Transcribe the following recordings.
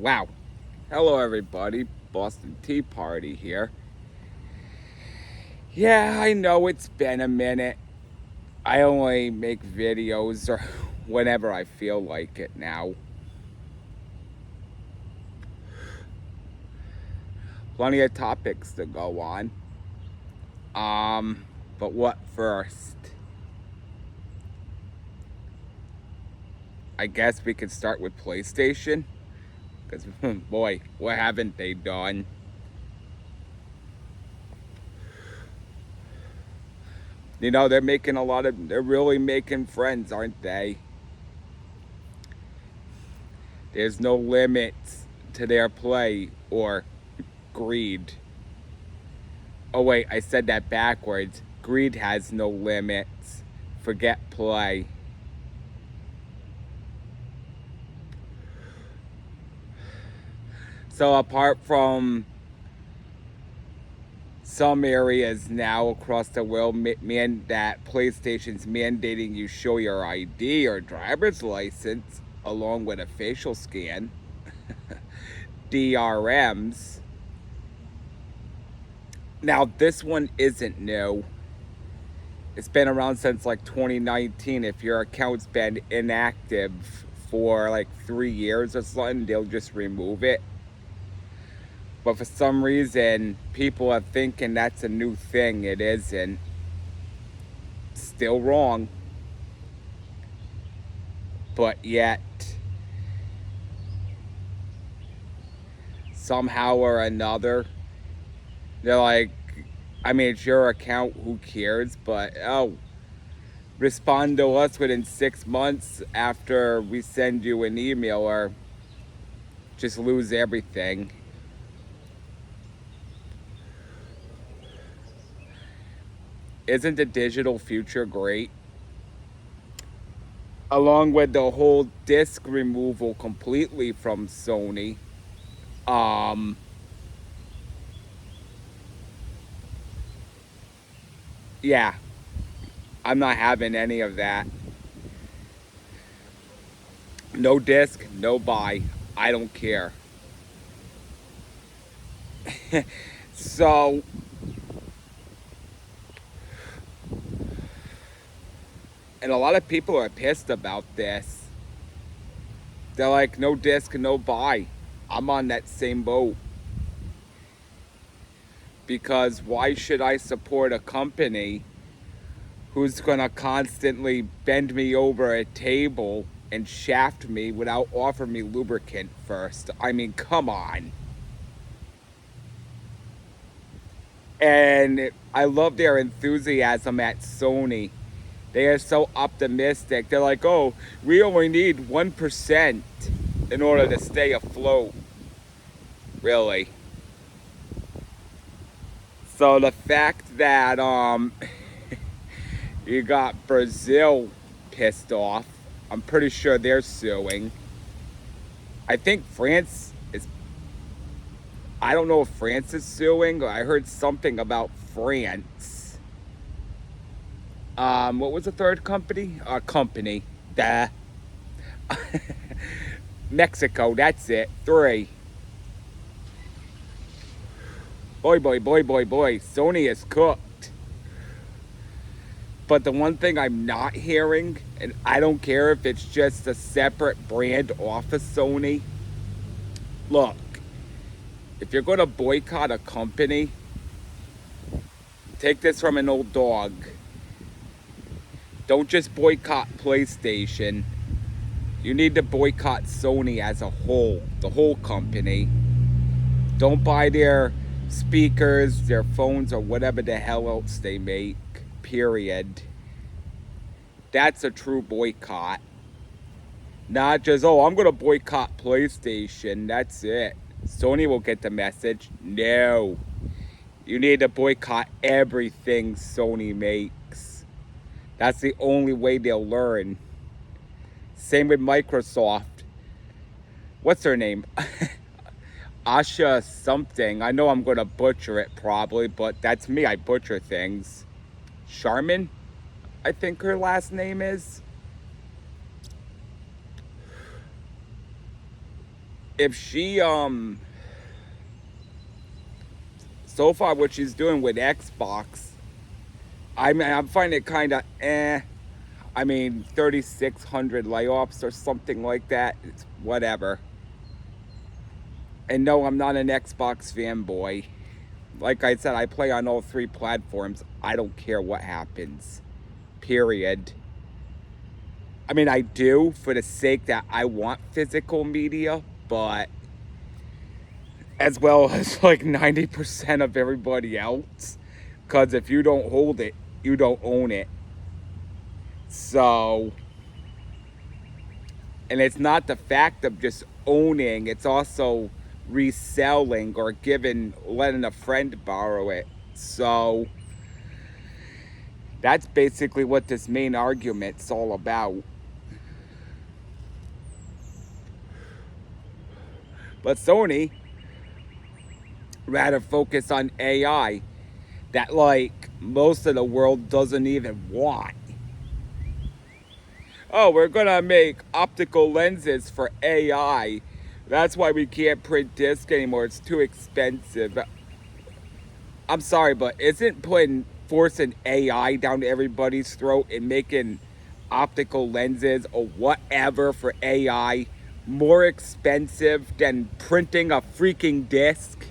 Wow. Hello, everybody. Boston Tea Party here. Yeah, I know it's been a minute. I only make videos or whenever I feel like it now. Plenty of topics to go on. But what first? I guess we could start with PlayStation. Because, boy, what haven't they done? They're really making friends, aren't they? There's no limits to their play or greed. Oh, wait, I said that backwards. Greed has no limits. Forget play. So, apart from some areas now across the world, that PlayStation's mandating you show your ID or driver's license along with a facial scan, DRMs. Now, this one isn't new. It's been around since like 2019. If your account's been inactive for like 3 years or something, they'll just remove it. But for some reason, people are thinking that's a new thing. It isn't. Still wrong. But yet, somehow or another, they're like, I mean, it's your account, who cares? But, oh, respond to us within 6 months after we send you an email, or just lose everything. Isn't the digital future great? Along with the whole disc removal completely from Sony. Um, yeah, I'm not having any of that. No disc, no buy. I don't care. So, and a lot of people are pissed about this. They're like, no disc, no buy. I'm on that same boat. Because why should I support a company who's gonna constantly bend me over a table and shaft me without offering me lubricant first? I mean, come on. And I love their enthusiasm at Sony. They are so optimistic. They're like, oh, we only need 1% in order to stay afloat. Really. So the fact that you got Brazil pissed off, I'm pretty sure they're suing. I think France is, I don't know if France is suing. I heard something about France. What was the third company? Company. Duh. Mexico, that's it. 3. Boy. Sony is cooked. But the one thing I'm not hearing, and I don't care if it's just a separate brand off of Sony, look, if you're going to boycott a company, take this from an old dog. Don't just boycott PlayStation. You need to boycott Sony as a whole, the whole company. Don't buy their speakers, their phones, or whatever the hell else they make, period. That's a true boycott. Not just, oh, I'm going to boycott PlayStation. That's it. Sony will get the message. No. You need to boycott everything Sony makes. That's the only way they'll learn. Same with Microsoft. What's her name? Asha something. I know I'm going to butcher it probably, but that's me. I butcher things. Charmin, I think her last name is. if she so far what she's doing with Xbox, I'm finding it kind of eh. I mean, 3,600 layoffs or something like that. It's whatever. And no, I'm not an Xbox fanboy. Like I said, I play on all three platforms. I don't care what happens. Period. I mean, I do for the sake that I want physical media, but as well as like 90% of everybody else. Because if you don't hold it, you don't own it. So, and it's not the fact of just owning, it's also reselling or letting a friend borrow it. So, that's basically what this main argument's all about. But Sony rather focus on AI that like most of the world doesn't even want. Oh, we're gonna make optical lenses for AI. That's why we can't print disc anymore. It's too expensive. I'm sorry, but isn't forcing AI down to everybody's throat and making optical lenses or whatever for AI more expensive than printing a freaking disc?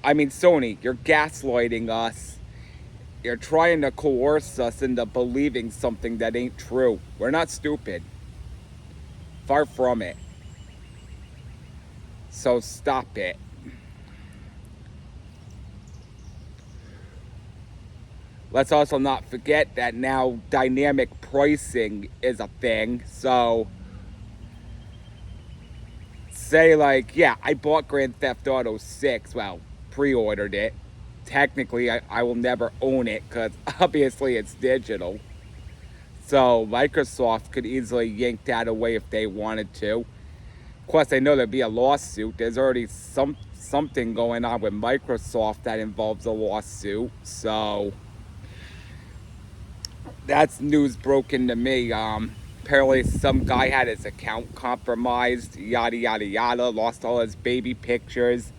I mean, Sony, you're gaslighting us. You're trying to coerce us into believing something that ain't true. We're not stupid. Far from it. So stop it. Let's also not forget that now dynamic pricing is a thing. So say like, yeah, I bought Grand Theft Auto 6. Well, pre-ordered it. Technically, I will never own it because obviously it's digital. So Microsoft could easily yank that away if they wanted to. Of course, I know there'd be a lawsuit. There's already something going on with Microsoft that involves a lawsuit. So that's news broken to me. Apparently some guy had his account compromised, yada yada yada, lost all his baby pictures.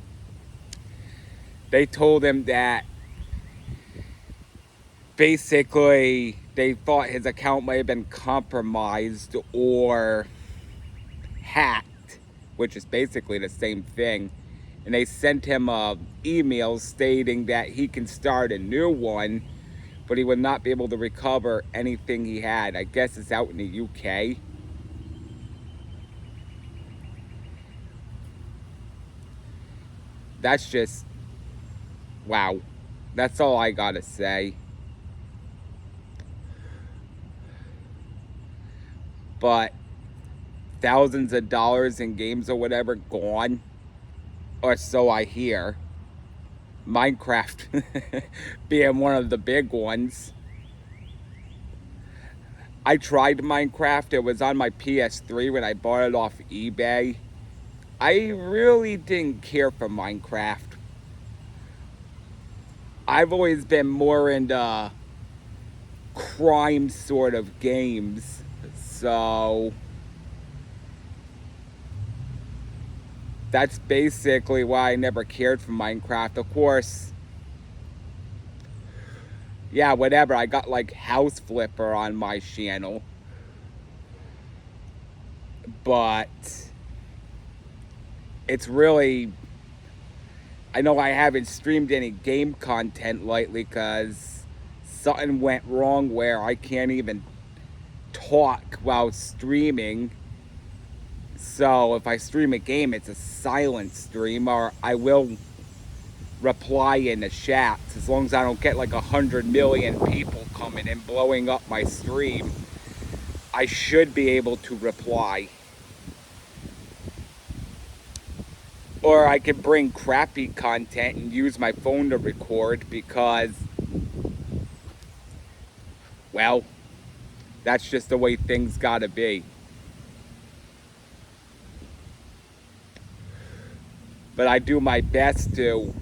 They told him that basically they thought his account might have been compromised or hacked, which is basically the same thing. And they sent him an email stating that he can start a new one, but he would not be able to recover anything he had. I guess it's out in the UK. That's just, wow. That's all I gotta say. But thousands of dollars in games or whatever gone, or so I hear. Minecraft being one of the big ones. I tried Minecraft. It was on my PS3 when I bought it off eBay. I really didn't care for Minecraft. I've always been more into crime sort of games. So that's basically why I never cared for Minecraft. Of course, yeah, whatever. I got like House Flipper on my channel. But it's really, I know I haven't streamed any game content lately because something went wrong where I can't even talk while streaming. So if I stream a game, it's a silent stream, or I will reply in the chats. As long as I don't get like 100 million people coming and blowing up my stream, I should be able to reply. Or I could bring crappy content and use my phone to record because, well, that's just the way things gotta be. But I do my best to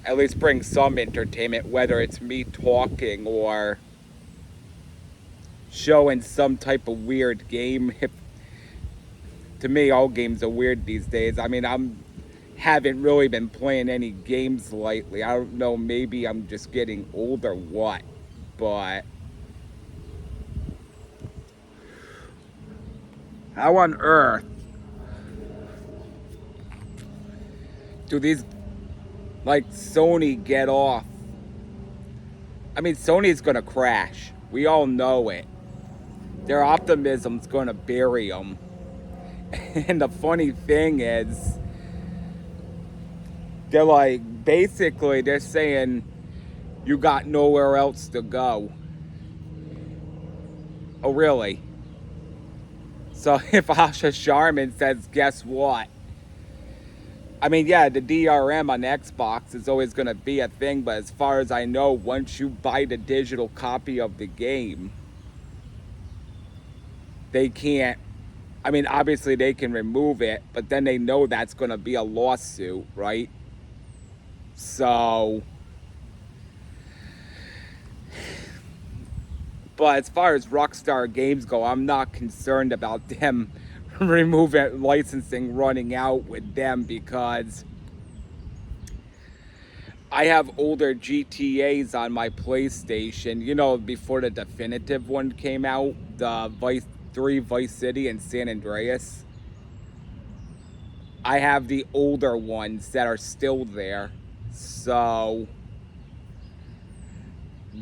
at least bring some entertainment, whether it's me talking or showing some type of weird game. To me, all games are weird these days. I mean, haven't really been playing any games lately. I don't know, maybe I'm just getting old or what, but how on earth do these, like, Sony get off? I mean, Sony's gonna crash. We all know it. Their optimism's gonna bury them. And the funny thing is, they're like, basically, they're saying, you got nowhere else to go. Oh, really? So if Asha Sharman says, guess what? I mean, yeah, the DRM on Xbox is always going to be a thing, but as far as I know, once you buy the digital copy of the game, they can't. I mean, obviously they can remove it, but then they know that's going to be a lawsuit, right? So, but as far as Rockstar Games go, I'm not concerned about them removing licensing running out with them, because I have older GTAs on my PlayStation. You know, before the definitive one came out, the Vice City and San Andreas. I have the older ones that are still there. So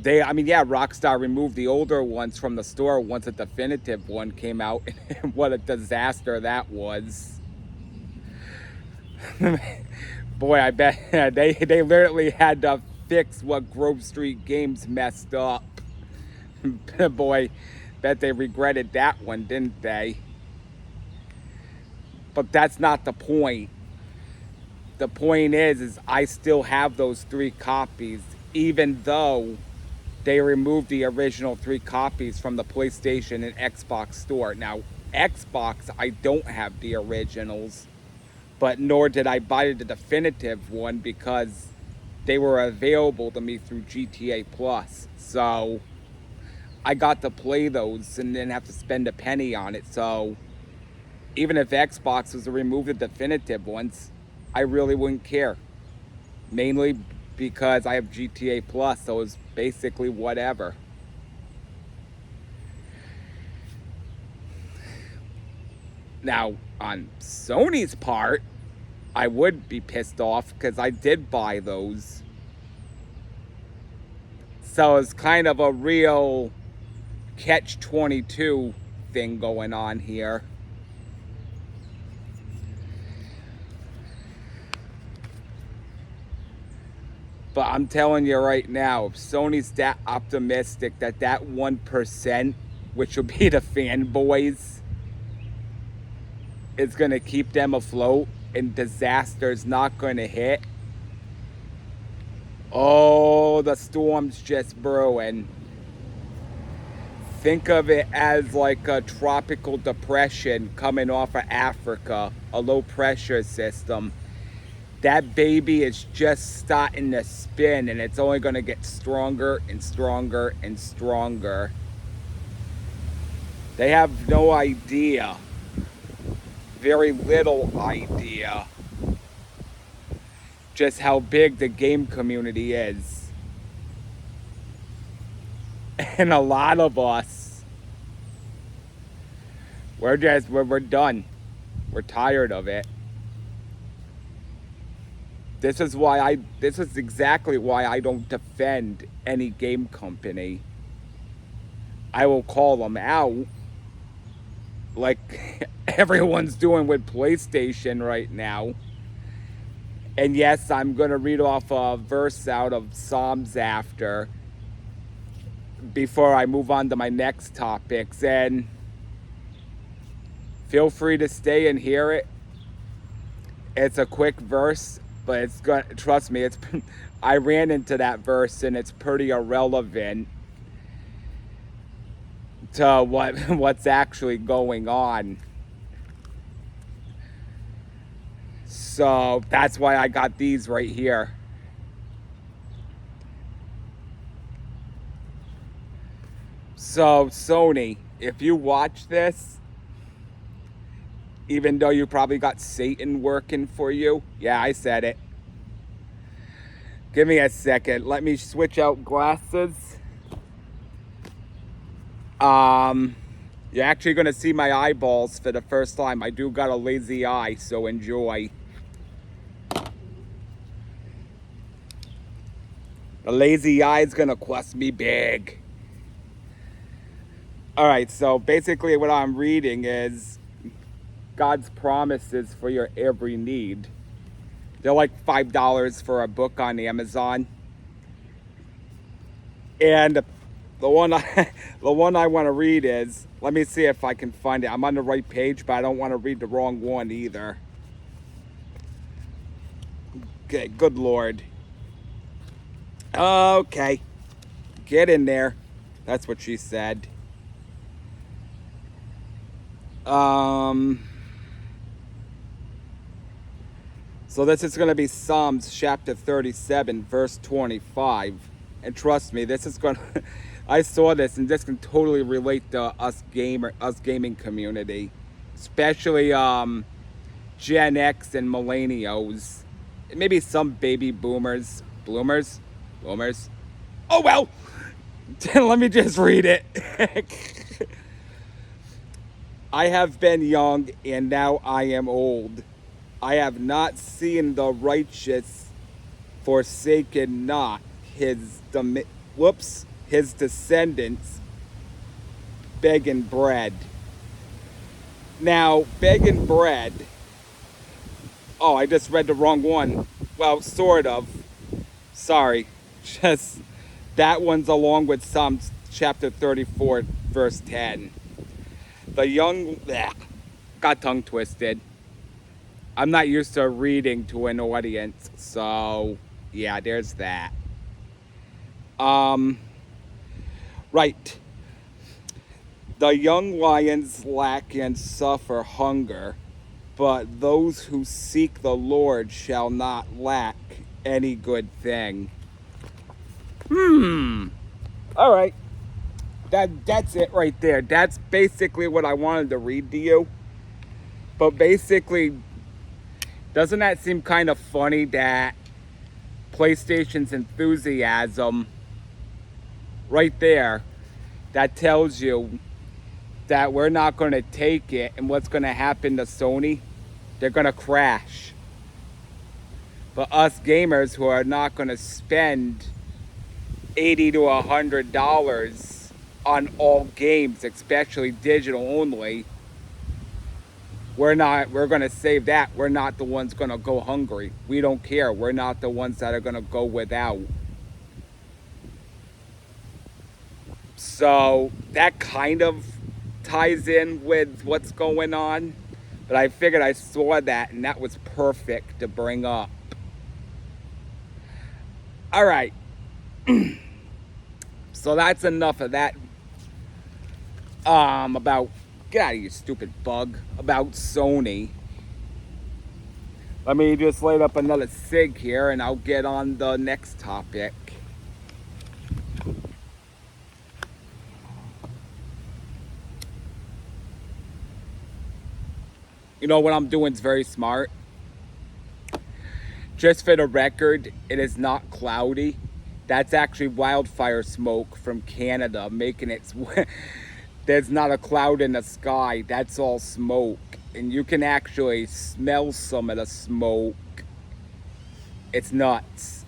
I mean, yeah, Rockstar removed the older ones from the store once a definitive one came out. What a disaster that was. Boy, I bet they literally had to fix what Grove Street Games messed up. Boy, bet they regretted that one, didn't they? But that's not the point. The point is I still have those 3 copies, even though they removed the original 3 copies from the PlayStation and Xbox store. Now, Xbox, I don't have the originals, but nor did I buy the definitive one, because they were available to me through GTA Plus. So I got to play those and didn't have to spend a penny on it. So even if Xbox was to remove the definitive ones, I really wouldn't care. Mainly because I have GTA Plus, so it's basically whatever. Now, on Sony's part, I would be pissed off because I did buy those. So it's kind of a real catch-22 thing going on here. But I'm telling you right now, if Sony's that optimistic that 1%, which will be the fanboys, is going to keep them afloat and disaster's not going to hit, oh, the storm's just brewing. Think of it as like a tropical depression coming off of Africa, a low pressure system. That baby is just starting to spin, and it's only going to get stronger and stronger and stronger. They have no idea, very little idea, just how big the game community is. And a lot of us, we're done. We're tired of it. This is exactly why I don't defend any game company. I will call them out, like everyone's doing with PlayStation right now. And yes, I'm going to read off a verse out of Psalms after, before I move on to my next topics. And feel free to stay and hear it. It's a quick verse, but it's good. Trust me, I ran into that verse and it's pretty irrelevant to what's actually going on. So that's why I got these right here. So, Sony, if you watch this, even though you probably got Satan working for you, yeah, I said it. Give me a second. Let me switch out glasses. You're actually going to see my eyeballs for the first time. I do got a lazy eye, so enjoy. The lazy eye is going to cost me big. Alright, so basically what I'm reading is God's promises for your every need. They're like $5 for a book on Amazon. And the one I want to read is, let me see if I can find it. I'm on the right page, but I don't want to read the wrong one either. Okay, good Lord. Okay. Get in there. That's what she said. So this is going to be Psalms chapter 37, verse 25. And trust me, this is going to... I saw this, and this can totally relate to us gaming community. Especially Gen X and millennials. Maybe some baby boomers. Bloomers? Oh, well! Let me just read it. I have been young, and now I am old. I have not seen the righteous forsaken, not his descendants begging bread. Now, begging bread. Oh, I just read the wrong one. Well, sort of. Sorry. Just that one's along with Psalms chapter 34, verse 10. The young... got tongue twisted. I'm not used to reading to an audience, so yeah, there's that. Right. The young lions lack and suffer hunger, but those who seek the Lord shall not lack any good thing. All right. That's it right there. That's basically what I wanted to read to you. But basically, doesn't that seem kind of funny that PlayStation's enthusiasm right there, that tells you that we're not going to take it, and what's going to happen to Sony? They're going to crash. But us gamers who are not going to spend $80 to $100 on all games, especially digital only, we're going to save that. We're not the ones going to go hungry. We don't care. We're not the ones that are going to go without. So that kind of ties in with what's going on. But I figured I saw that, and that was perfect to bring up. All right. So that's enough of that. About... Get out of here, you stupid bug. About Sony. Let me just light up another cig here, and I'll get on the next topic. You know what I'm doing is very smart. Just for the record, it is not cloudy. That's actually wildfire smoke from Canada making its way. There's not a cloud in the sky. That's all smoke. And you can actually smell some of the smoke. It's nuts.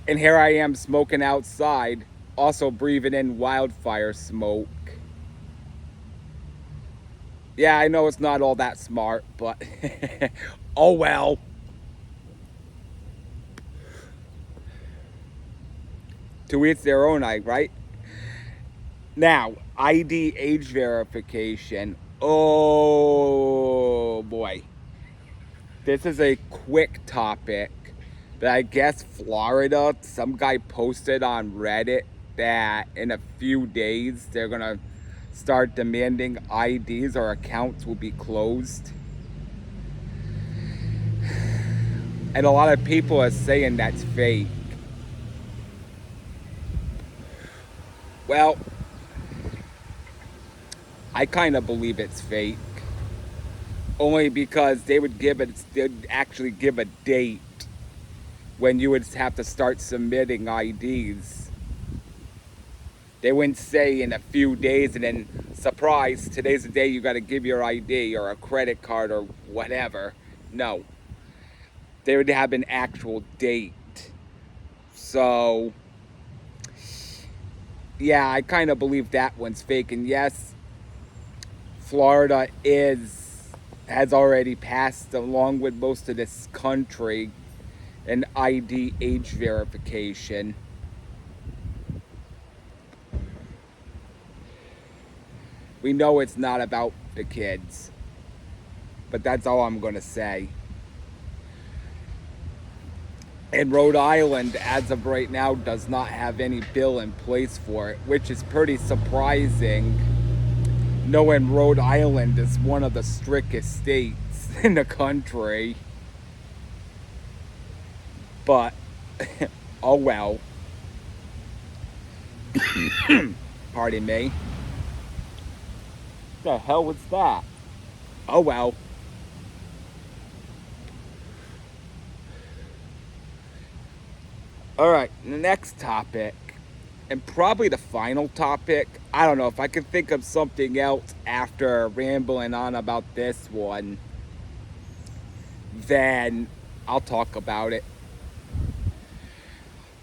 And here I am smoking outside, also breathing in wildfire smoke. Yeah, I know it's not all that smart, but oh well. To each their own, right? Now, ID age verification. Oh boy. This is a quick topic, but I guess Florida, some guy posted on Reddit that in a few days they're gonna start demanding IDs or accounts will be closed. And a lot of people are saying that's fake. Well, I kind of believe it's fake. Only because they'd actually give a date when you would have to start submitting IDs. They wouldn't say in a few days and then, surprise, today's the day you got to give your ID or a credit card or whatever. No. They would have an actual date. So, yeah, I kind of believe that one's fake. And yes, Florida has already passed, along with most of this country, an ID age verification. We know it's not about the kids, but that's all I'm going to say. And Rhode Island, as of right now, does not have any bill in place for it, which is pretty surprising, knowing Rhode Island is one of the strictest states in the country. But, oh well. Pardon me. What the hell was that? Oh well. Alright, the next topic, and probably the final topic. I don't know if I can think of something else after rambling on about this one, then I'll talk about it.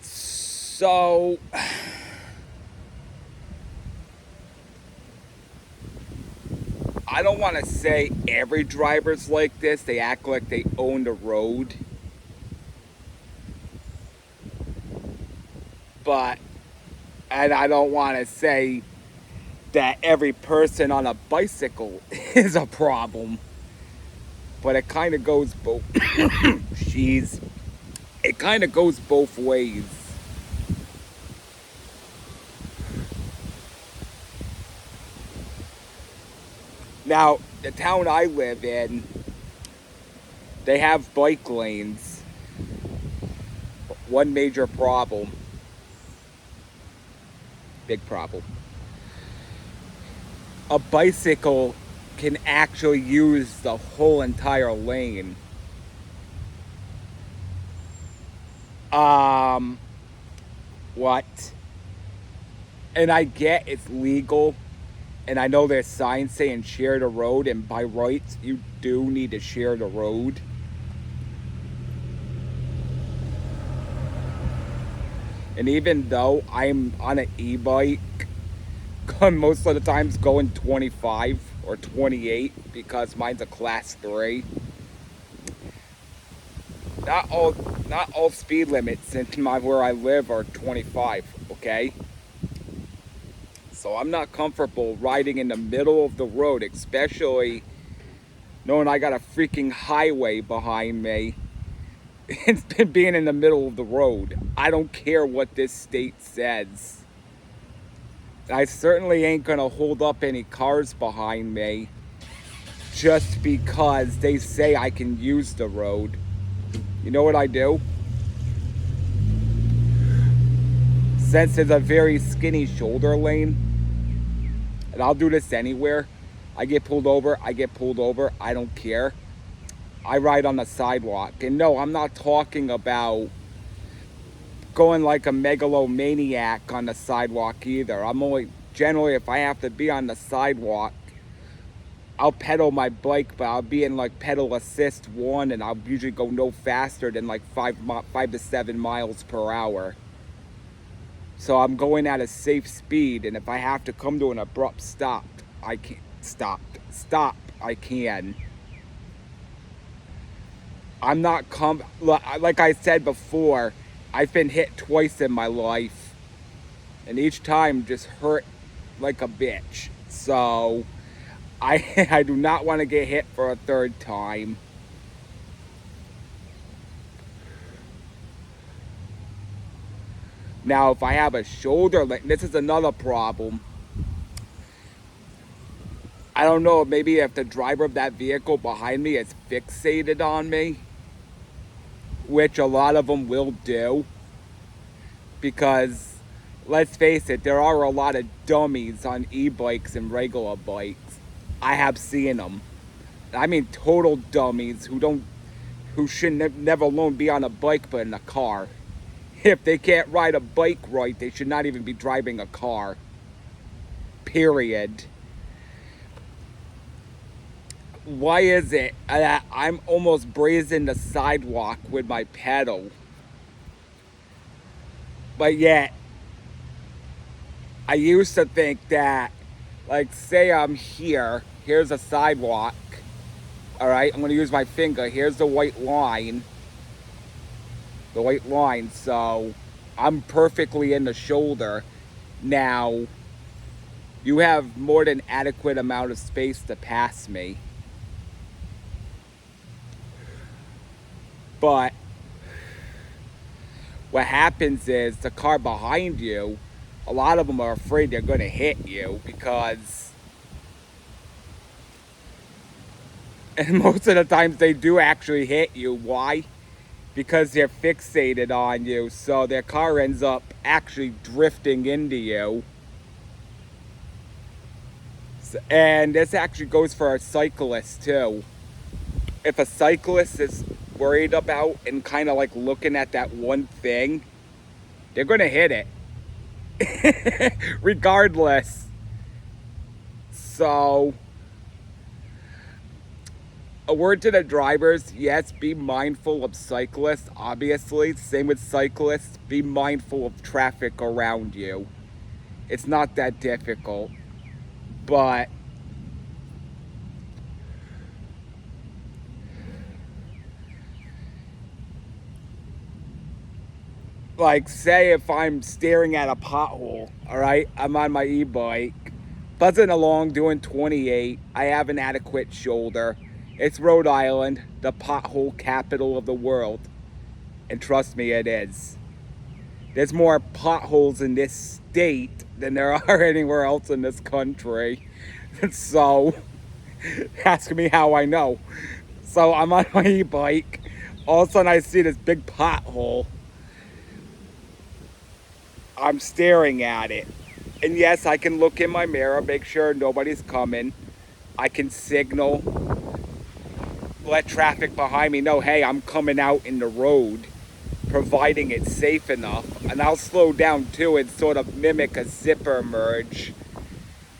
So, I don't want to say every driver's like this. They act like they own the road. But, and I don't want to say that every person on a bicycle is a problem. But it kind of goes both. Jeez. It kind of goes both ways. Now, the town I live in, they have bike lanes. One major problem. Big problem. A bicycle can actually use the whole entire lane. What? And I get it's legal, and I know there's signs saying share the road, and by rights, you do need to share the road. And even though I'm on an e-bike, most of the times going 25 or 28 because mine's a class 3. Not all speed limits in where I live are 25, okay? So I'm not comfortable riding in the middle of the road, especially knowing I got a freaking highway behind me. It's been being in the middle of the road. I don't care what this state says. I certainly ain't gonna hold up any cars behind me just because they say I can use the road. You know what I do? Since it's a very skinny shoulder lane, and I'll do this anywhere, I get pulled over, I don't care. I ride on the sidewalk. And no, I'm not talking about going like a megalomaniac on the sidewalk either. I'm only, generally, if I have to be on the sidewalk, I'll pedal my bike, but I'll be in like pedal assist 1, and I'll usually go no faster than like 5 to 7 miles per hour. So I'm going at a safe speed, and if I have to come to an abrupt stop, I can I can. I'm not like I said before, I've been hit twice in my life, and each time just hurt like a bitch. So I do not want to get hit for a third time. Now, if I have a shoulder length, this is another problem. I don't know, maybe if the driver of that vehicle behind me is fixated on me, which a lot of them will do, because let's face it, there are a lot of dummies on e-bikes and regular bikes. I have seen them. I mean, total dummies who shouldn't never alone be on a bike but in a car. If they can't ride a bike right, they should not even be driving a car. Period. Why is it that I'm almost grazing the sidewalk with my pedal? But yet, I used to think that, like, say I'm here, here's a sidewalk, all right? I'm going to use my finger. Here's the white line. The white line, so I'm perfectly in the shoulder. Now, you have more than adequate amount of space to pass me. But what happens is the car behind you, a lot of them are afraid they're going to hit you because, and most of the times they do actually hit you. Why? Because they're fixated on you, so their car ends up actually drifting into you. And this actually goes for a cyclist too. If a cyclist is worried about and kind of like looking at that one thing, they're going to hit it. Regardless. So, a word to the drivers, yes, be mindful of cyclists, obviously. Same with cyclists. Be mindful of traffic around you. It's not that difficult. But like, say if I'm staring at a pothole, all right, I'm on my e-bike, buzzing along doing 28, I have an adequate shoulder. It's Rhode Island, the pothole capital of the world. And trust me, it is. There's more potholes in this state than there are anywhere else in this country. So, ask me how I know. So I'm on my e-bike, all of a sudden I see this big pothole. I'm staring at it. And yes, I can look in my mirror, make sure nobody's coming. I can signal, let traffic behind me know, hey, I'm coming out in the road, providing it's safe enough. And I'll slow down too and sort of mimic a zipper merge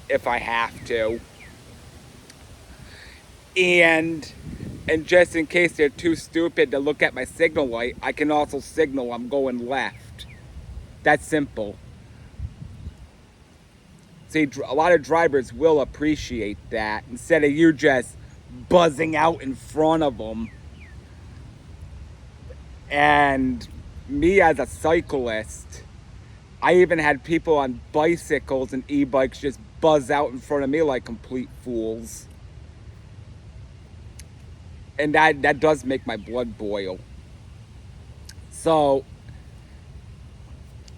if I have to. And just in case they're too stupid to look at my signal light, I can also signal I'm going left. That's simple. See, a lot of drivers will appreciate that instead of you just buzzing out in front of them. And me as a cyclist, I even had people on bicycles and e-bikes just buzz out in front of me like complete fools. And that does make my blood boil. So,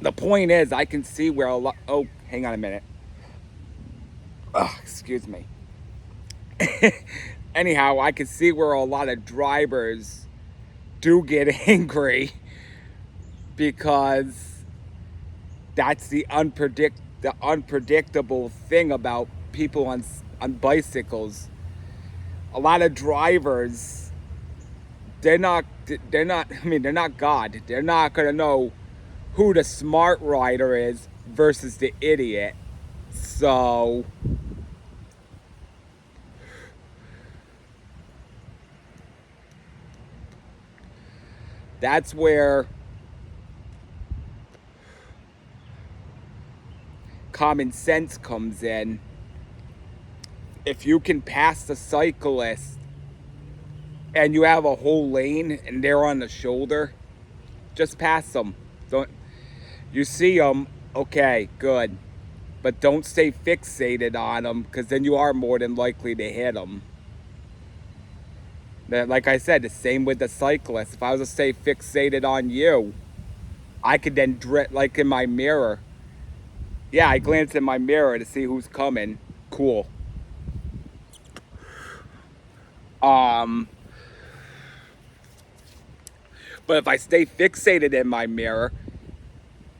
the point is, I can see where a lot... Oh, hang on a minute. Excuse me. Anyhow, I can see where a lot of drivers do get angry because that's the unpredictable thing about people on bicycles. A lot of drivers, they're not, I mean, they're not God. They're not going to know who the smart rider is versus the idiot. So, that's where common sense comes in. If you can pass the cyclist and you have a whole lane and they're on the shoulder, just pass them. Don't you see them? Okay, good. But don't stay fixated on them because then you are more than likely to hit them. Like I said, the same with the cyclist. If I was to stay fixated on you, I could then drift, like in my mirror. Yeah, I glance in my mirror to see who's coming. Cool. But if I stay fixated in my mirror,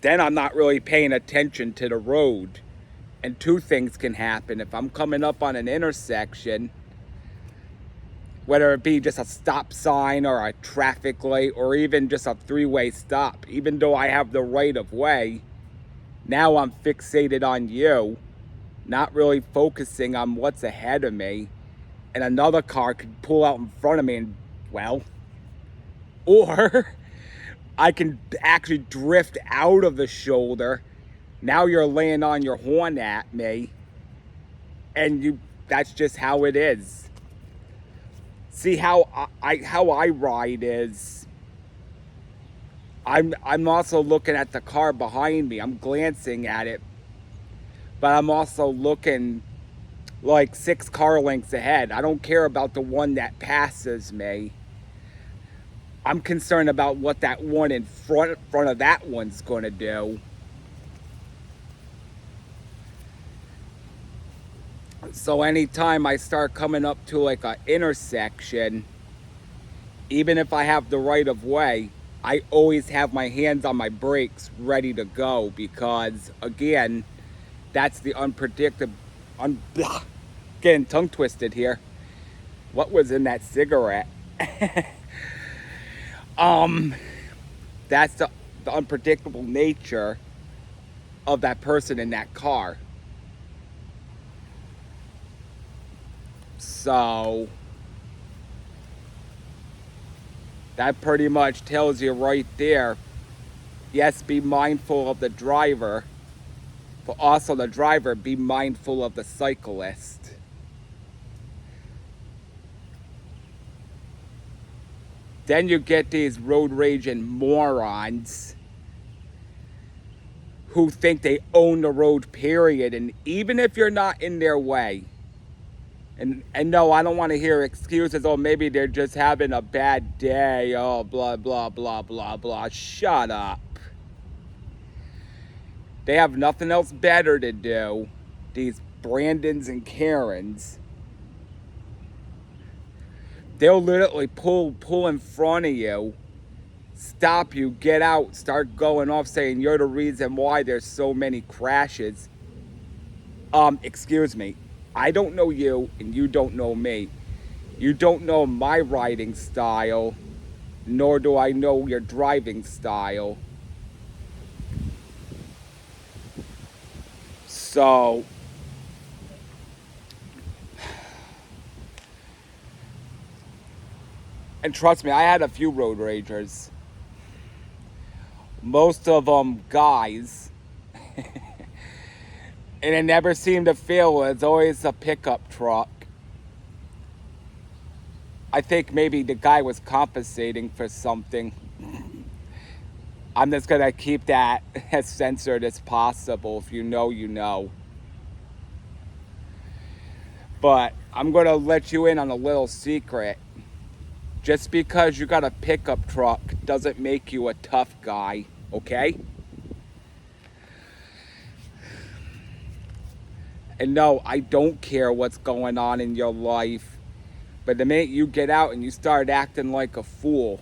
then I'm not really paying attention to the road. And two things can happen. If I'm coming up on an intersection, whether it be just a stop sign or a traffic light or even just a three-way stop, even though I have the right of way, now I'm fixated on you, not really focusing on what's ahead of me, and another car could pull out in front of me and, well, or I can actually drift out of the shoulder. Now you're laying on your horn at me, and that's just how it is. See how I ride is I'm also looking at the car behind me. I'm glancing at it, but I'm also looking like 6 car lengths ahead. I don't care about the one that passes me. I'm concerned about what that one in front of that one's going to do. So anytime I start coming up to like an intersection, even if I have the right of way, I always have my hands on my brakes ready to go, because again, that's the unpredictable, getting tongue twisted here. What was in that cigarette? That's the unpredictable nature of that person in that car. So that pretty much tells you right there, yes, be mindful of the driver, but also the driver, be mindful of the cyclist. Then you get these road raging morons who think they own the road, period. And even if you're not in their way, and no, I don't want to hear excuses, oh, maybe they're just having a bad day, oh, blah, blah, blah, blah, blah. Shut up. They have nothing else better to do, these Brandons and Karens. They'll literally pull in front of you, stop you, get out, start going off saying you're the reason why there's so many crashes. Excuse me. I don't know you and you don't know me. You don't know my riding style, nor do I know your driving style. So, and trust me, I had a few road ragers. Most of them guys. And it never seemed to fail. It's always a pickup truck. I think maybe the guy was compensating for something. I'm just going to keep that as censored as possible. If you know, you know. But I'm going to let you in on a little secret. Just because you got a pickup truck doesn't make you a tough guy, okay? And no, I don't care what's going on in your life. But the minute you get out and you start acting like a fool,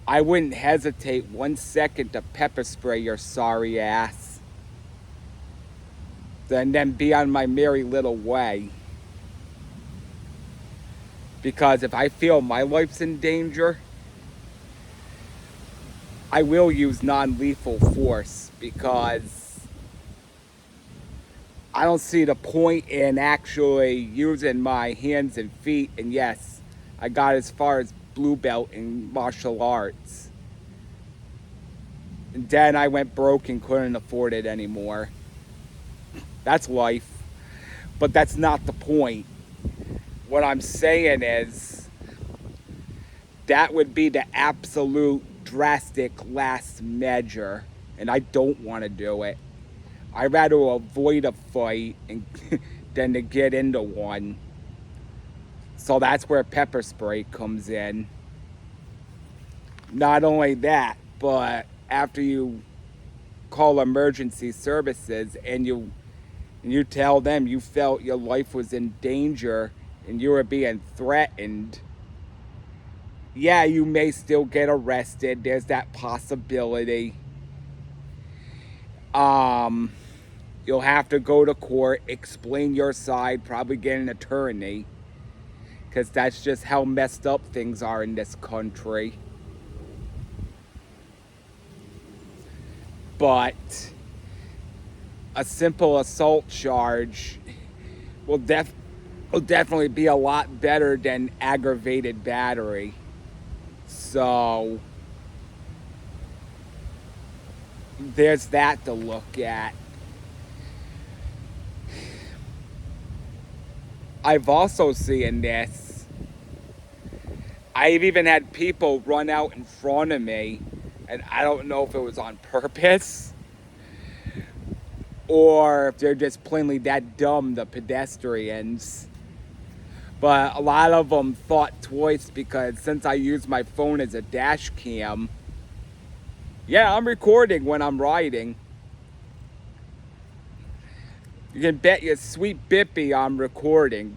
I wouldn't hesitate 1 second to pepper spray your sorry ass. And then be on my merry little way. Because if I feel my life's in danger, I will use non-lethal force, because I don't see the point in actually using my hands and feet. And yes, I got as far as blue belt in martial arts. And then I went broke and couldn't afford it anymore. That's life. But that's not the point. What I'm saying is, that would be the absolute drastic last measure. And I don't want to do it. I'd rather avoid a fight than to get into one. So that's where pepper spray comes in. Not only that, but after you call emergency services and you tell them you felt your life was in danger and you were being threatened, yeah, you may still get arrested. There's that possibility. Um, you'll have to go to court, explain your side, probably get an attorney, because that's just how messed up things are in this country. But a simple assault charge will definitely be a lot better than aggravated battery. So there's that to look at. I've also seen this. I've even had people run out in front of me, and I don't know if it was on purpose or if they're just plainly that dumb, the pedestrians. But a lot of them thought twice because since I use my phone as a dash cam, yeah, I'm recording when I'm riding. You can bet your sweet bippy I'm recording,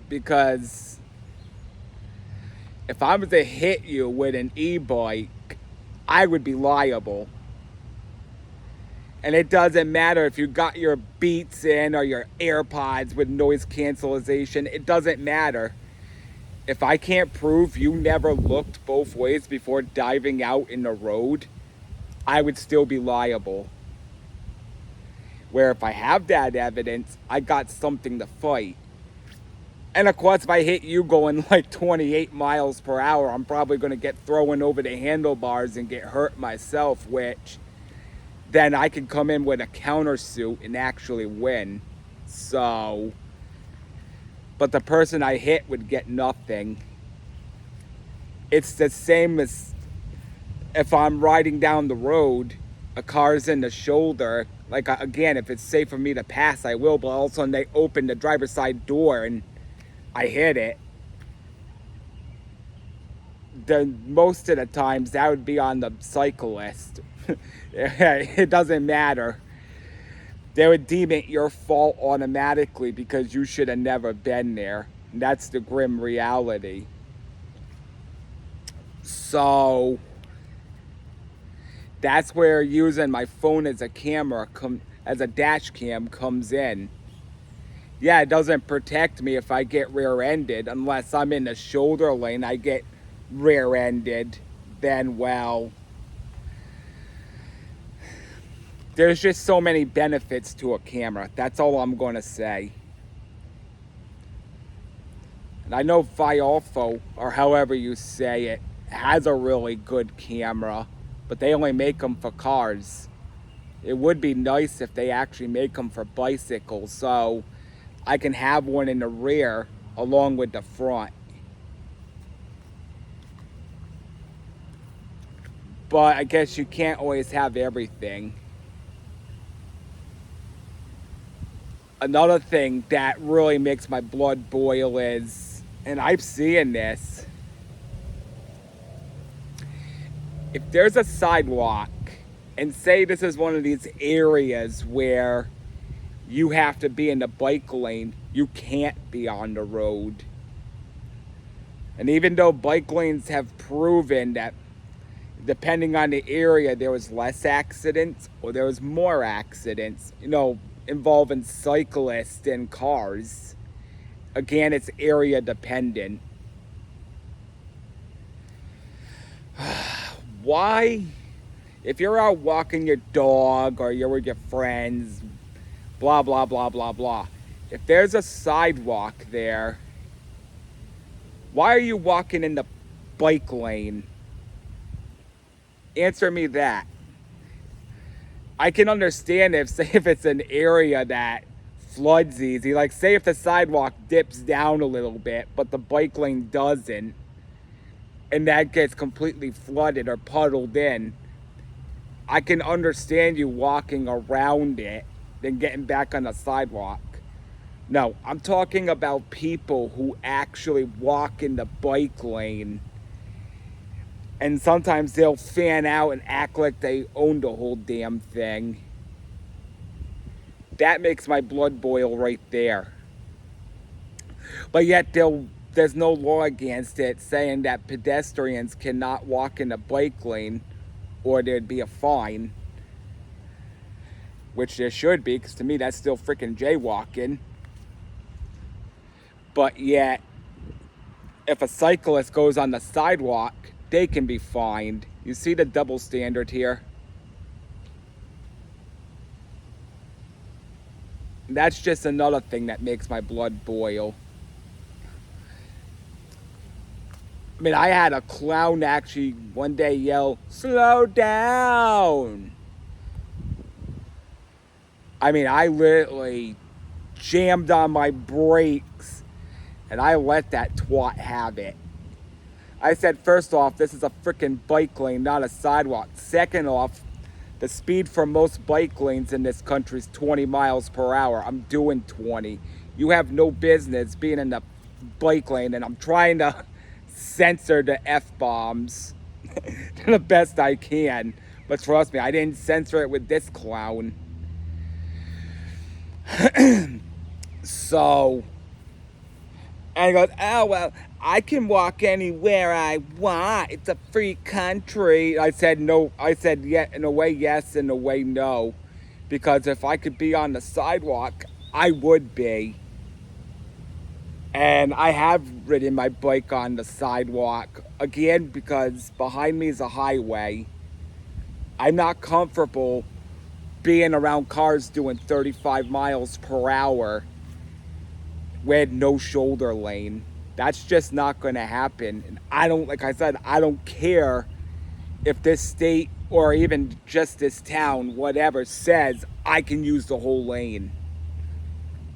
because if I was to hit you with an e-bike, I would be liable. And it doesn't matter if you got your Beats in or your AirPods with noise cancellation. It doesn't matter. If I can't prove you never looked both ways before diving out in the road, I would still be liable. Where if I have that evidence, I got something to fight. And of course, if I hit you going like 28 miles per hour, I'm probably going to get thrown over the handlebars and get hurt myself, which then I can come in with a countersuit and actually win. So, but the person I hit would get nothing. It's the same as if I'm riding down the road, a car's in the shoulder. Like, again, if it's safe for me to pass, I will, but all of a sudden they open the driver's side door and I hit it. Most of the times that would be on the cyclist. It doesn't matter. They would deem it your fault automatically because you should have never been there. And that's the grim reality. So that's where using my phone as a camera, as a dash cam, comes in. Yeah, it doesn't protect me if I get rear-ended. Unless I'm in the shoulder lane, I get rear-ended. Then, well, there's just so many benefits to a camera. That's all I'm going to say. And I know Vialfo, or however you say it, has a really good camera, but they only make them for cars. It would be nice if they actually make them for bicycles, so I can have one in the rear along with the front. But I guess you can't always have everything. Another thing that really makes my blood boil is, and I'm seeing this, if there's a sidewalk, and say this is one of these areas where you have to be in the bike lane, you can't be on the road. And even though bike lanes have proven that depending on the area, there was less accidents or there was more accidents, involving cyclists and cars. Again, it's area dependent. Why? If you're out walking your dog or you're with your friends, blah, blah, blah, blah, blah. If there's a sidewalk there, why are you walking in the bike lane? Answer me that. I can understand if it's an area that floods easy. Like, say if the sidewalk dips down a little bit, but the bike lane doesn't, and that gets completely flooded or puddled in, I can understand you walking around it, then getting back on the sidewalk. No, I'm talking about people who actually walk in the bike lane, and sometimes they'll fan out and act like they own the whole damn thing. That makes my blood boil right there. But yet there's no law against it saying that pedestrians cannot walk in the bike lane or there'd be a fine. which there should be, because to me that's still freaking jaywalking. But yet, if a cyclist goes on the sidewalk, they can be fined. You see the double standard here? That's just another thing that makes my blood boil. I mean, I had a clown actually one day yell, "Slow down!" I mean, I literally jammed on my brakes and I let that twat have it. I said, first off, this is a freaking bike lane, not a sidewalk. Second off, the speed for most bike lanes in this country is 20 miles per hour. I'm doing 20. You have no business being in the bike lane, and I'm trying to censor the F-bombs to the best I can. But trust me, I didn't censor it with this clown. So, and he goes, "Oh, well, I can walk anywhere I want. It's a free country." I said, no. I said, yeah, in a way, yes, in a way, no. Because if I could be on the sidewalk, I would be. And I have ridden my bike on the sidewalk. Again, because behind me is a highway. I'm not comfortable being around cars doing 35 miles per hour with no shoulder lane. That's just not going to happen. And I don't, like I said, I don't care if this state or even just this town, whatever, says I can use the whole lane.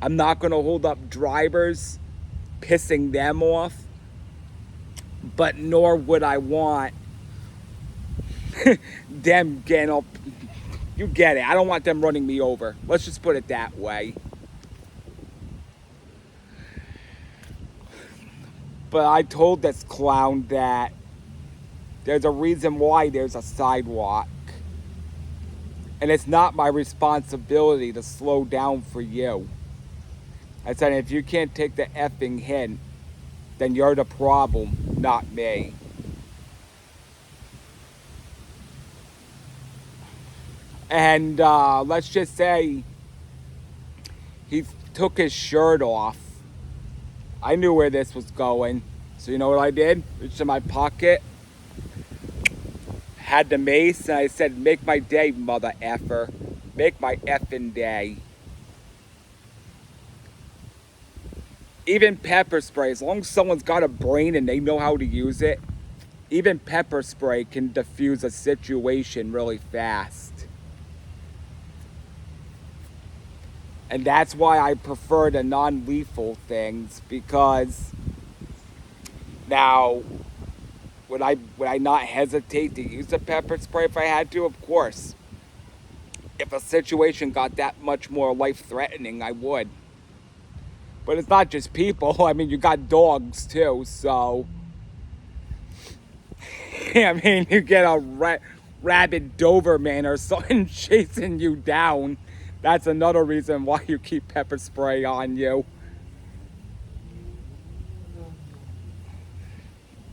I'm not going to hold up drivers, pissing them off, but nor would I want them getting up. You get it. I don't want them running me over. Let's just put it that way. But I told this clown that there's a reason why there's a sidewalk. And it's not my responsibility to slow down for you. I said, if you can't take the effing hint, then you're the problem, not me. And let's just say he took his shirt off. I knew where this was going. So you know what I did? Reached in my pocket, had the mace, and I said, "Make my day, mother effer. Make my effing day." Even pepper spray, as long as someone's got a brain and they know how to use it, even pepper spray can diffuse a situation really fast. And that's why I prefer the non-lethal things, because now, would I not hesitate to use a pepper spray if I had to? Of course. If a situation got that much more life-threatening, I would. But it's not just people. I mean, you got dogs too, so. I mean, you get a rabid Doberman or something chasing you down. That's another reason why you keep pepper spray on you.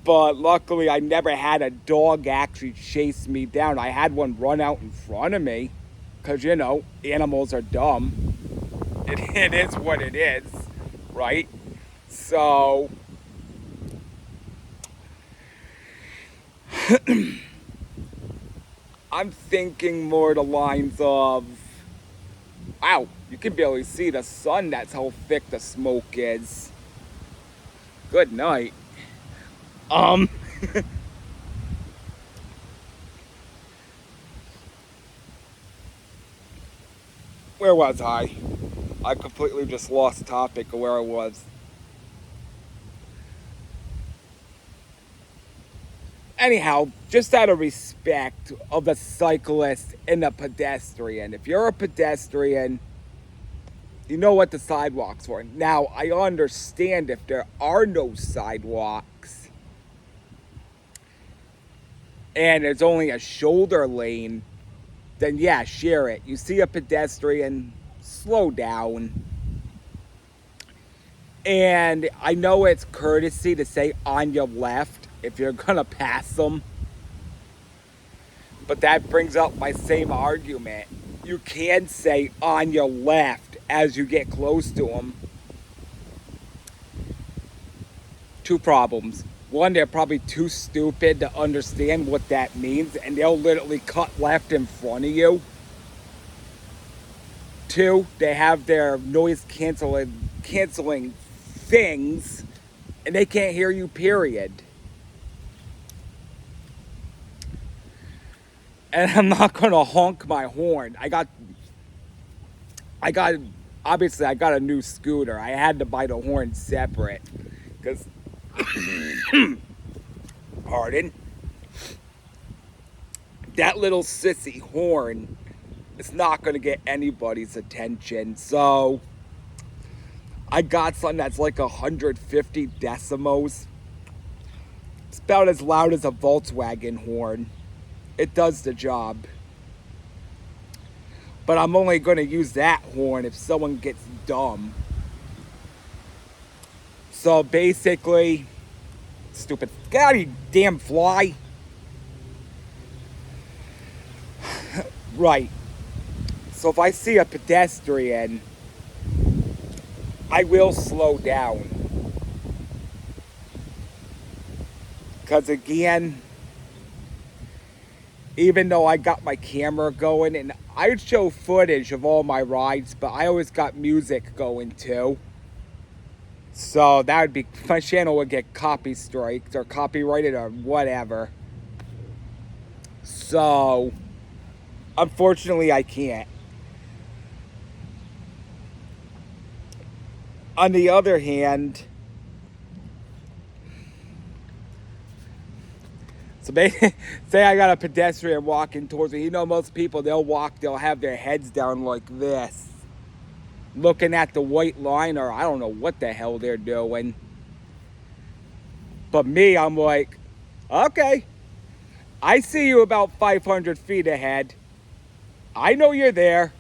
But luckily, I never had a dog actually chase me down. I had one run out in front of me. Because, you know, animals are dumb. It is what it is, right? So, I'm thinking more the lines of, wow, you can barely see the sun. That's how thick the smoke is. Good night. Where was I? I completely just lost topic of where I was. Anyhow, just out of respect of the cyclist and the pedestrian. If you're a pedestrian, you know what the sidewalk's for. Now, I understand if there are no sidewalks and there's only a shoulder lane, then yeah, share it. You see a pedestrian, slow down. And I know it's courtesy to say on your left if you're gonna pass them. But that brings up my same argument. you can say on your left as you get close to them. Two problems. One, they're probably too stupid to understand what that means, and they'll literally cut left in front of you. Two, they have their noise canceling things, and they can't hear you, period. And I'm not gonna honk my horn. Obviously I got a new scooter. I had to buy the horn separate, because, pardon, that little sissy horn is not gonna get anybody's attention. So I got something that's like 150 decimals. It's about as loud as a Volkswagen horn. It does the job. But I'm only going to use that horn if someone gets dumb. So basically, stupid, get out of you damn fly. Right. So if I see a pedestrian, I will slow down. Because again, even though I got my camera going, and I'd show footage of all my rides, but I always got music going too. So that would be, my channel would get copy striked or copyrighted or whatever. So unfortunately I can't. On the other hand, so say I got a pedestrian walking towards me. You know, most people, they'll have their heads down like this, looking at the white line, or I don't know what the hell they're doing. But me, I'm like, okay, I see you about 500 feet ahead. I know you're there.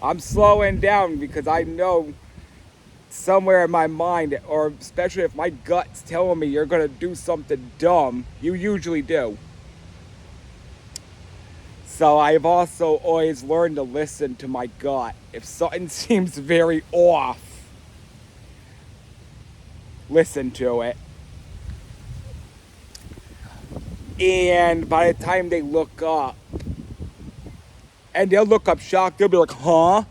I'm slowing down because I know somewhere in my mind, or especially if my gut's telling me you're gonna do something dumb, you usually do. So I've also always learned to listen to my gut. If something seems very off, listen to it. And by the time they look up, and they'll look up shocked, they'll be like, huh?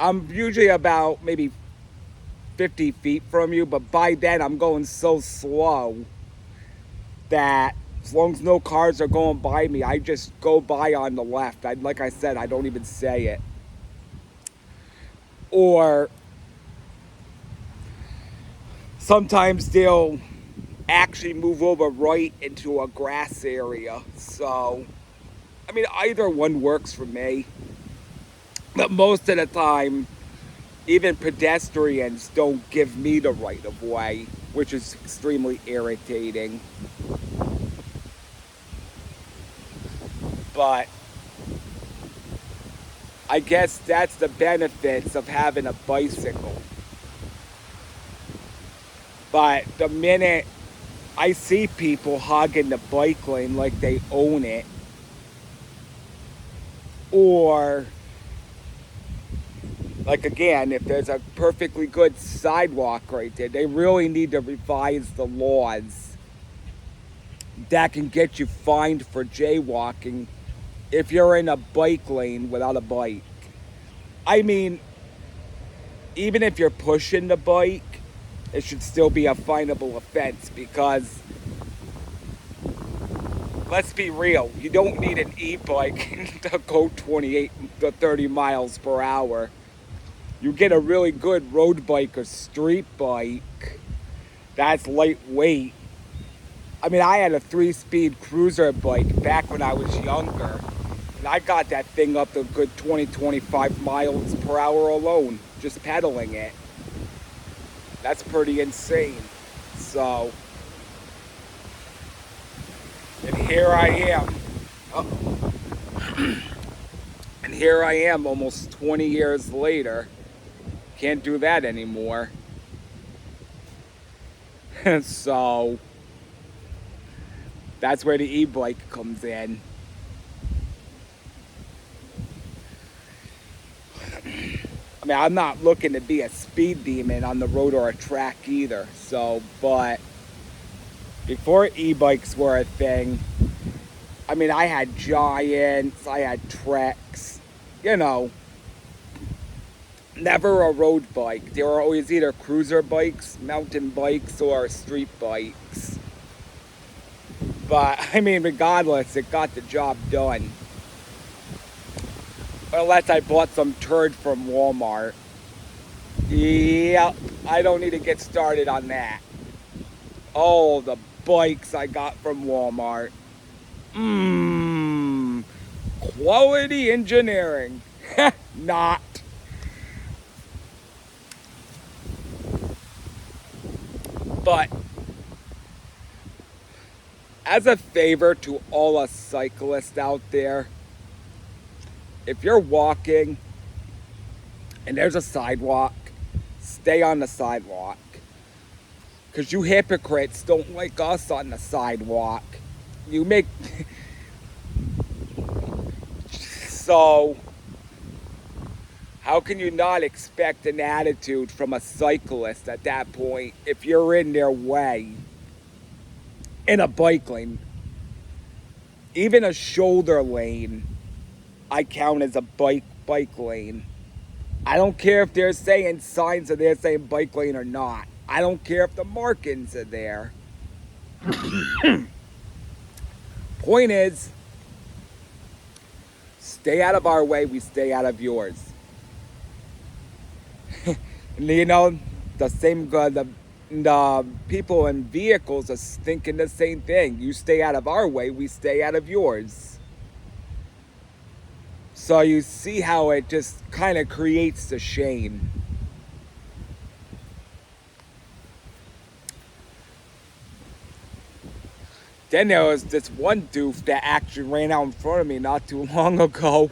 I'm usually about maybe 50 feet from you, but by then I'm going so slow that as long as no cars are going by me, I just go by on the left. Like I said, I don't even say it. Or sometimes they'll actually move over right into a grass area. So, I mean, either one works for me. But most of the time, even pedestrians don't give me the right of way, which is extremely irritating. But I guess that's the benefits of having a bicycle. But the minute I see people hogging the bike lane like they own it, or like again, if there's a perfectly good sidewalk right there, they really need to revise the laws that can get you fined for jaywalking if you're in a bike lane without a bike. I mean, even if you're pushing the bike, it should still be a finable offense, because let's be real, you don't need an e-bike to go 28 to 30 miles per hour. You get a really good road bike or street bike that's lightweight. I mean, I had a 3-speed cruiser bike back when I was younger, and I got that thing up to a good 20-25 miles per hour alone, just pedaling it. That's pretty insane. So, and here I am. And here I am almost 20 years later. Can't do that anymore. So, That's where the e-bike comes in. I mean, I'm not looking to be a speed demon on the road or a track either. So, but before e-bikes were a thing, I mean, I had Giants, I had Treks, you know, never a road bike. They were always either cruiser bikes, mountain bikes, or street bikes. But, I mean, regardless, it got the job done. Unless I bought some turd from Walmart. Yep, I don't need to get started on that. Oh, the bikes I got from Walmart. Quality engineering. Not. But as a favor to all us cyclists out there, if you're walking and there's a sidewalk, stay on the sidewalk. Because you hypocrites don't like us on the sidewalk. You make... So, how can you not expect an attitude from a cyclist at that point if you're in their way in a bike lane? Even a shoulder lane, I count as a bike lane. I don't care if they're saying signs or they're saying bike lane or not. I don't care if the markings are there. Point is, stay out of our way, we stay out of yours. And you know, the people in vehicles are thinking the same thing. You stay out of our way, we stay out of yours. So you see how it just kind of creates the shame. Then there was this one doof that actually ran out in front of me not too long ago.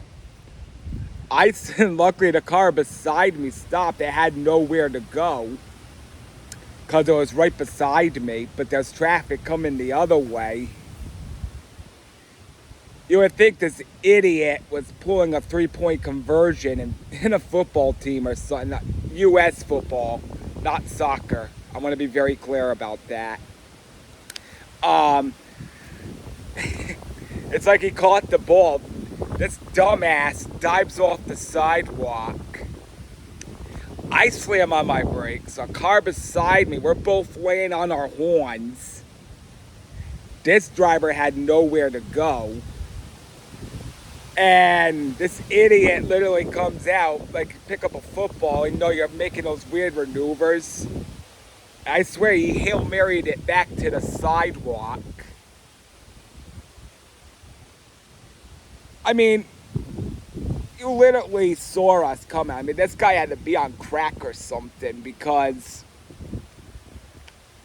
Luckily the car beside me stopped. It had nowhere to go because it was right beside me, but there's traffic coming the other way. You would think this idiot was pulling a 3-point conversion in a football team or something. U.S. football, not soccer. I want to be very clear about that. It's like he caught the ball. This dumbass dives off the sidewalk. I slam on my brakes. A car beside me, we're both laying on our horns. This driver had nowhere to go. And this idiot literally comes out, like, pick up a football, and you're making those weird maneuvers. I swear he Hail Married it back to the sidewalk. I mean, you literally saw us coming. I mean, this guy had to be on crack or something because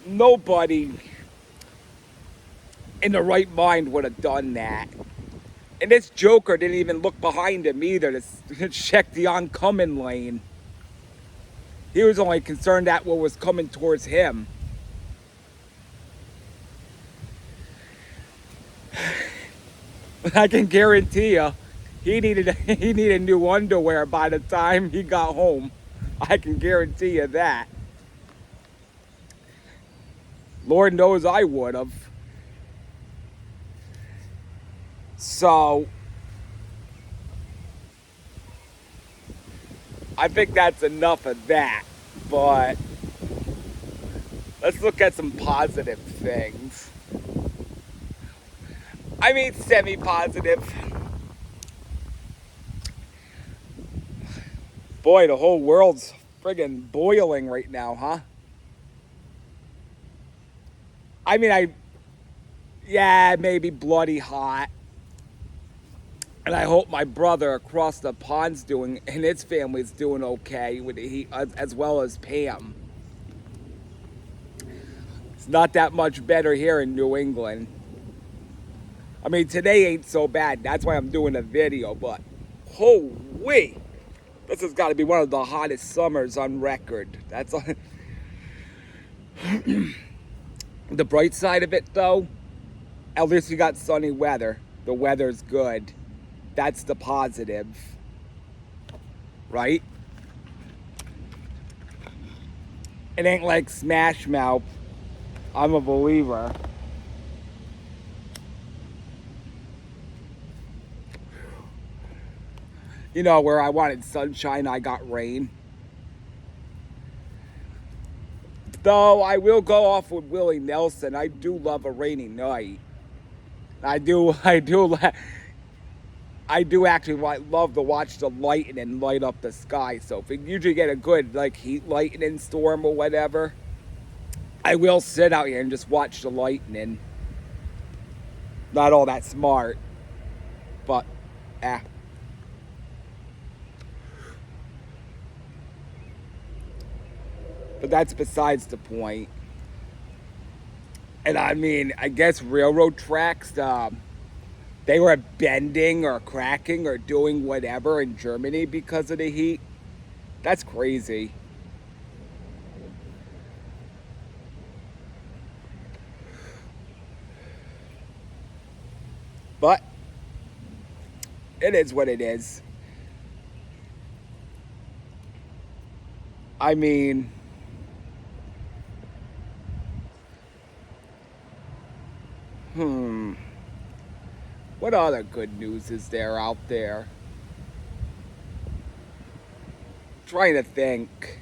nobody in the right mind would have done that. And this joker didn't even look behind him either to check the oncoming lane. He was only concerned at what was coming towards him. But I can guarantee you, he needed new underwear by the time he got home. I can guarantee you that. Lord knows I would have. So, I think that's enough of that, but let's look at some positive things. I mean, semi-positive. Boy, the whole world's friggin' boiling right now, huh? I mean, yeah, maybe bloody hot. And I hope my brother across the pond's doing, and his family's doing okay with the, as well as Pam. It's not that much better here in New England. I mean, today ain't so bad. That's why I'm doing a video, but holy, this has got to be one of the hottest summers on record. That's the bright side of it, though. At least we got sunny weather. The weather's good. That's the positive. Right? It ain't like Smash Mouth. I'm a believer. You know, where I wanted sunshine, I got rain. Though I will go off with Willie Nelson. I do love a rainy night. I do actually love to watch the lightning light up the sky. So if we usually get a good like heat lightning storm or whatever, I will sit out here and just watch the lightning. Not all that smart, but But that's besides the point. And I mean, I guess railroad tracks, they were bending or cracking or doing whatever in Germany because of the heat. That's crazy. But it is what it is. I mean, what other good news is there out there? Trying to think.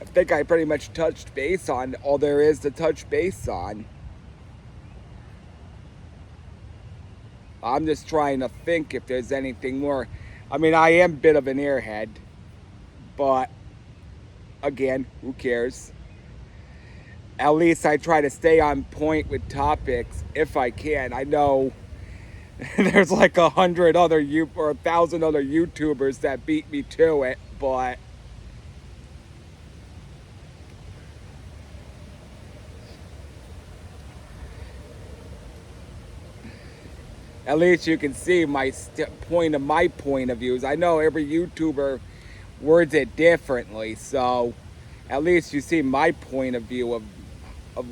I think I pretty much touched base on all there is to touch base on. I'm just trying to think if there's anything more. I mean, I am a bit of an airhead, but again, who cares? At least I try to stay on point with topics if I can. I know there's like 100 other or 1,000 other YouTubers that beat me to it, but at least you can see my point of views. I know every YouTuber words it differently, so at least you see my point of view of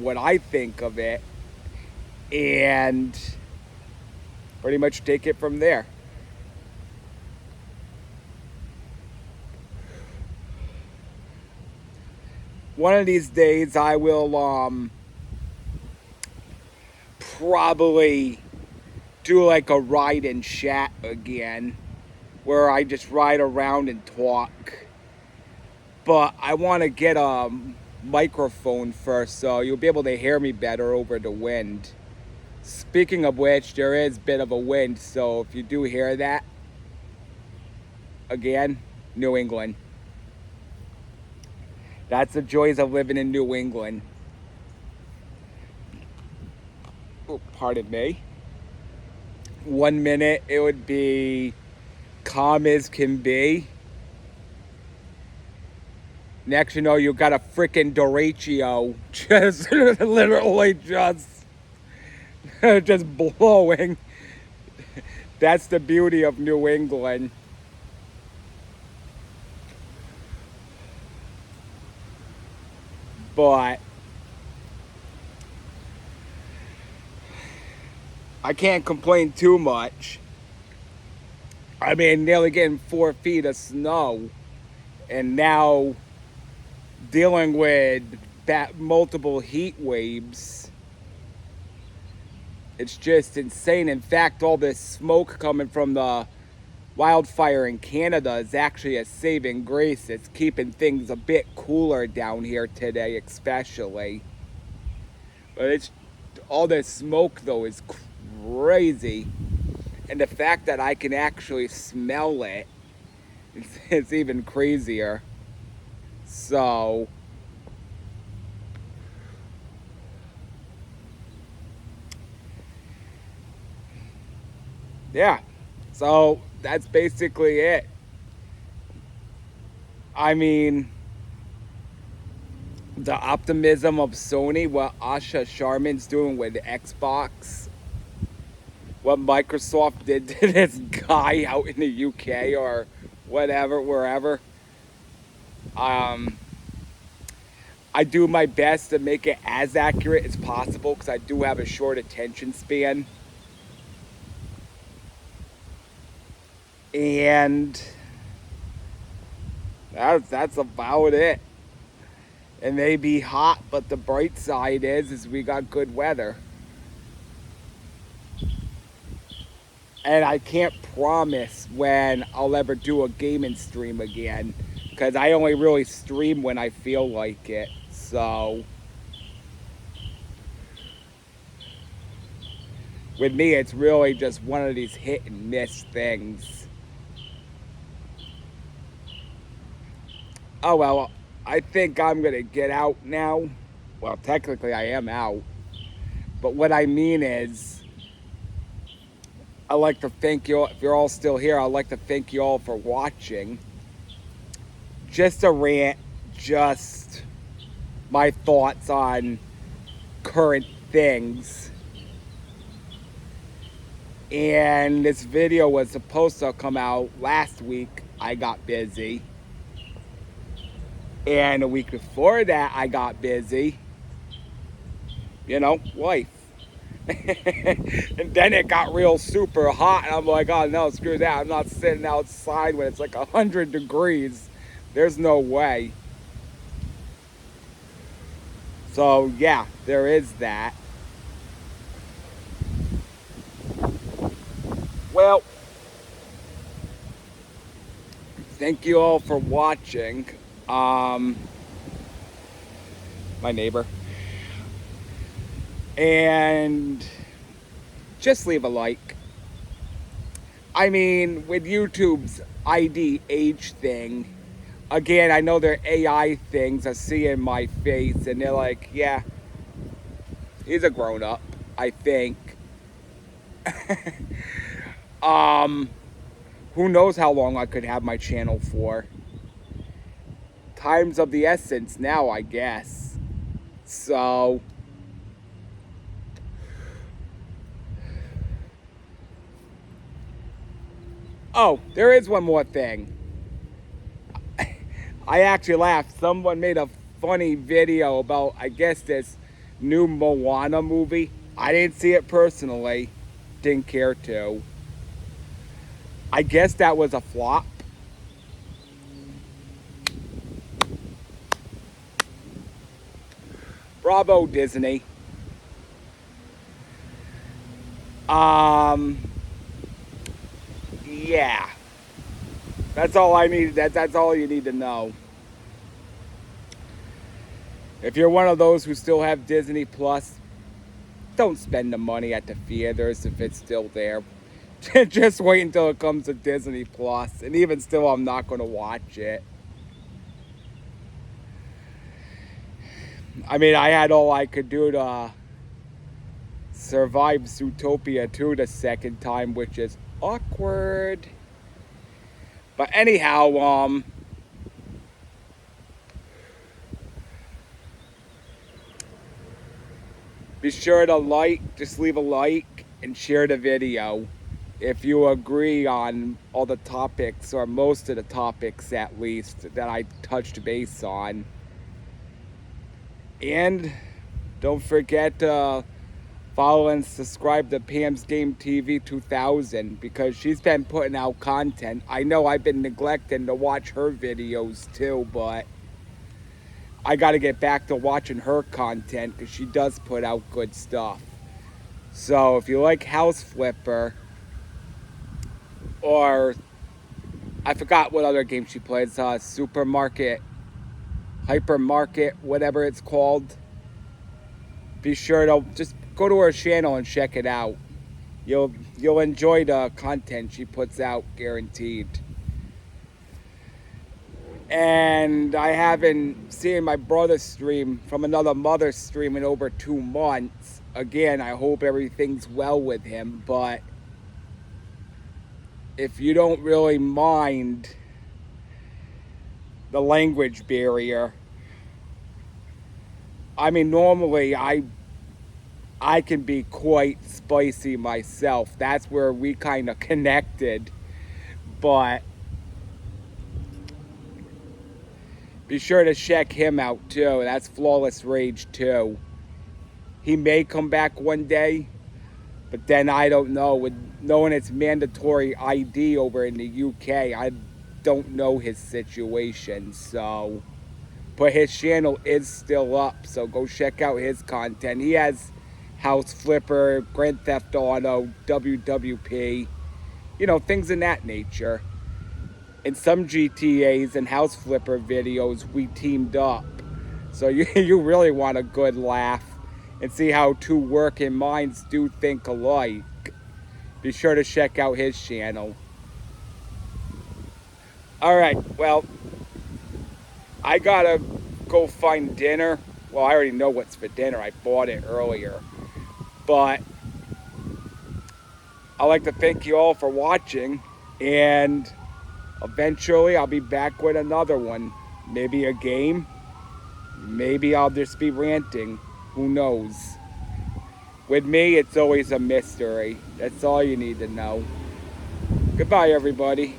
what I think of it, and pretty much take it from there. One of these days I will probably do like a ride and chat again, where I just ride around and talk. But I want to get a microphone first, so you'll be able to hear me better over the wind. Speaking of which, there is a bit of a wind, so if you do hear that, again, New England. That's the joys of living in New England. Oh, pardon me. 1 minute it would be calm as can be. Next you know, you got a freaking derecho just literally just blowing. That's the beauty of New England. But I can't complain too much. I mean, nearly getting 4 feet of snow, and now dealing with multiple heat waves. It's just insane. In fact, all this smoke coming from the wildfire in Canada is actually a saving grace. It's keeping things a bit cooler down here today, especially. But it's all this smoke, though, is crazy. And the fact that I can actually smell it, it's even crazier. So yeah, so that's basically it. I mean, the optimism of Sony, what Asha Sharman's doing with Xbox, what Microsoft did to this guy out in the UK or whatever, wherever. I do my best to make it as accurate as possible because I do have a short attention span. And that's about it. It may be hot, but the bright side is we got good weather. And I can't promise when I'll ever do a gaming stream again because I only really stream when I feel like it. So with me, it's really just one of these hit and miss things. Oh well, I think I'm gonna get out now. Well, technically I am out. But what I mean is, I'd like to thank you all. If you're all still here, I'd like to thank you all for watching. Just a rant, just my thoughts on current things. And this video was supposed to come out last week. I got busy. And a week before that, I got busy. You know, life. And then it got real super hot. And I'm like, oh no, screw that. I'm not sitting outside when it's like 100 degrees. There's no way. So yeah, there is that. Well, thank you all for watching. My neighbor. And just leave a like. I mean, with YouTube's ID age thing, again, I know they're AI things. I see in my face, and they're like, yeah, he's a grown up, I think. Who knows how long I could have my channel for? Time's of the essence now, I guess. So oh, there is one more thing. I actually laughed. Someone made a funny video about, I guess, this new Moana movie. I didn't see it personally. Didn't care to. I guess that was a flop. Bravo, Disney. Yeah. That's all I need. That's all you need to know. If you're one of those who still have Disney Plus, don't spend the money at the theaters if it's still there. Just wait until it comes to Disney Plus. And even still, I'm not going to watch it. I mean, I had all I could do to survive Zootopia 2 the second time, which is awkward. But anyhow, be sure to like, just leave a like and share the video if you agree on all the topics, or most of the topics at least, that I touched base on. And don't forget to follow and subscribe to Pam's Game TV 2000 because she's been putting out content. I know I've been neglecting to watch her videos too, but I got to get back to watching her content because she does put out good stuff. So if you like House Flipper, or I forgot what other game she plays, Supermarket, Hypermarket, whatever it's called, be sure to just go to her channel and check it out. You'll enjoy the content she puts out, guaranteed. And I haven't seen my brother stream from another mother stream in over 2 months. Again, I hope everything's well with him, but if you don't really mind the language barrier, I mean, normally I can be quite spicy myself. That's where we kind of connected. But Be sure to check him out too. That's Flawless Rage 2. He may come back one day, but then I don't know. With knowing it's mandatory ID over in the UK, I don't know his situation. So, but his channel is still up, so go check out his content. He has House Flipper, Grand Theft Auto, WWP, you know, things in that nature. In some GTAs and House Flipper videos, we teamed up. So you really want a good laugh and see how two working minds do think alike. Be sure to check out his channel. Alright, well, I gotta go find dinner. Well, I already know what's for dinner. I bought it earlier. But I'd like to thank you all for watching, and eventually I'll be back with another one. Maybe a game. Maybe I'll just be ranting. Who knows? With me, it's always a mystery. That's all you need to know. Goodbye, everybody.